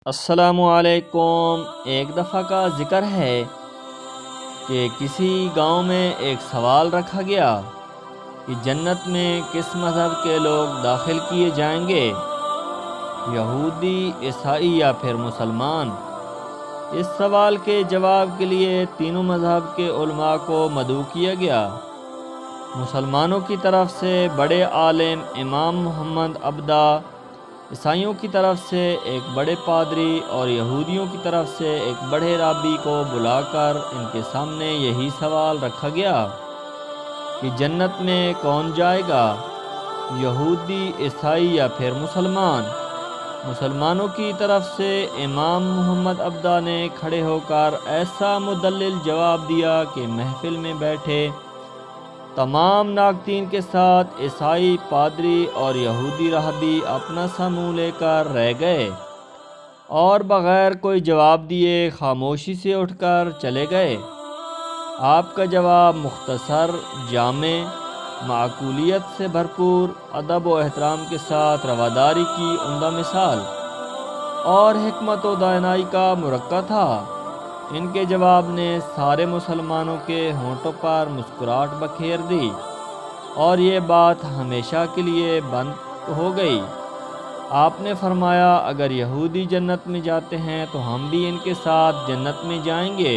السلام علیکم۔ ایک دفعہ کا ذکر ہے کہ کسی گاؤں میں ایک سوال رکھا گیا کہ جنت میں کس مذہب کے لوگ داخل کیے جائیں گے، یہودی، عیسائی یا پھر مسلمان۔ اس سوال کے جواب کے لیے تینوں مذہب کے علماء کو مدعو کیا گیا۔ مسلمانوں کی طرف سے بڑے عالم امام محمد عبدہ، عیسائیوں کی طرف سے ایک بڑے پادری اور یہودیوں کی طرف سے ایک بڑے رابی کو بلا کر ان کے سامنے یہی سوال رکھا گیا کہ جنت میں کون جائے گا، یہودی، عیسائی یا پھر مسلمان۔ مسلمانوں کی طرف سے امام محمد عبدہ نے کھڑے ہو کر ایسا مدلل جواب دیا کہ محفل میں بیٹھے تمام ناقدین کے ساتھ عیسائی پادری اور یہودی راہبی اپنا سا منہ لے کر رہ گئے اور بغیر کوئی جواب دیے خاموشی سے اٹھ کر چلے گئے۔ آپ کا جواب مختصر، جامع، معقولیت سے بھرپور، ادب و احترام کے ساتھ رواداری کی عمدہ مثال اور حکمت و دانائی کا مرقع تھا۔ ان کے جواب نے سارے مسلمانوں کے ہونٹوں پر مسکراہٹ بکھیر دی اور یہ بات ہمیشہ کے لیے بند ہو گئی۔ آپ نے فرمایا، اگر یہودی جنت میں جاتے ہیں تو ہم بھی ان کے ساتھ جنت میں جائیں گے،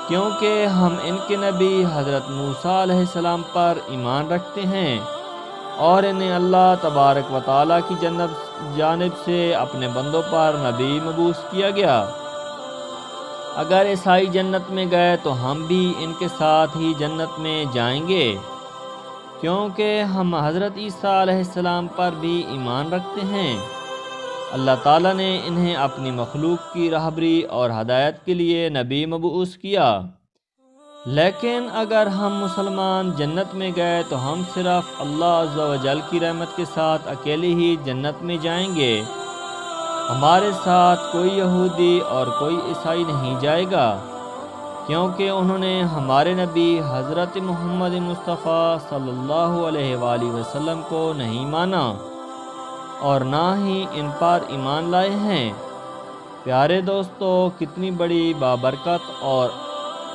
کیونکہ ہم ان کے نبی حضرت موسیٰ علیہ السلام پر ایمان رکھتے ہیں اور انہیں اللہ تبارک و تعالیٰ کی جانب سے اپنے بندوں پر نبی مبعوث کیا گیا۔ اگر عیسائی جنت میں گئے تو ہم بھی ان کے ساتھ ہی جنت میں جائیں گے، کیونکہ ہم حضرت عیسیٰ علیہ السلام پر بھی ایمان رکھتے ہیں۔ اللہ تعالیٰ نے انہیں اپنی مخلوق کی رہبری اور ہدایت کے لیے نبی مبعوث کیا۔ لیکن اگر ہم مسلمان جنت میں گئے تو ہم صرف اللہ عز و جل کی رحمت کے ساتھ اکیلے ہی جنت میں جائیں گے، ہمارے ساتھ کوئی یہودی اور کوئی عیسائی نہیں جائے گا، کیونکہ انہوں نے ہمارے نبی حضرت محمد مصطفیٰ صلی اللہ علیہ وآلہ وسلم کو نہیں مانا اور نہ ہی ان پر ایمان لائے ہیں۔ پیارے دوستو، کتنی بڑی بابرکت اور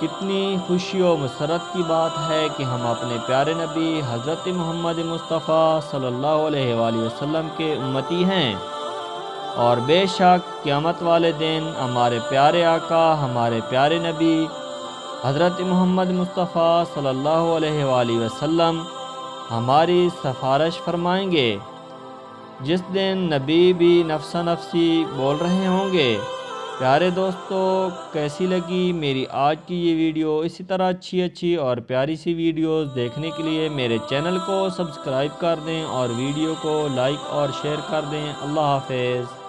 کتنی خوشی و مسرت کی بات ہے کہ ہم اپنے پیارے نبی حضرت محمد مصطفیٰ صلی اللہ علیہ وآلہ وسلم کے امتی ہیں، اور بے شک قیامت والے دن ہمارے پیارے آقا، ہمارے پیارے نبی حضرت محمد مصطفیٰ صلی اللہ علیہ وآلہ وسلم ہماری سفارش فرمائیں گے، جس دن نبی بھی نفسا نفسی بول رہے ہوں گے۔ پیارے دوستو، کیسی لگی میری آج کی یہ ویڈیو؟ اسی طرح اچھی اور پیاری سی ویڈیوز دیکھنے کے لیے میرے چینل کو سبسکرائب کر دیں اور ویڈیو کو لائک اور شیئر کر دیں۔ اللہ حافظ۔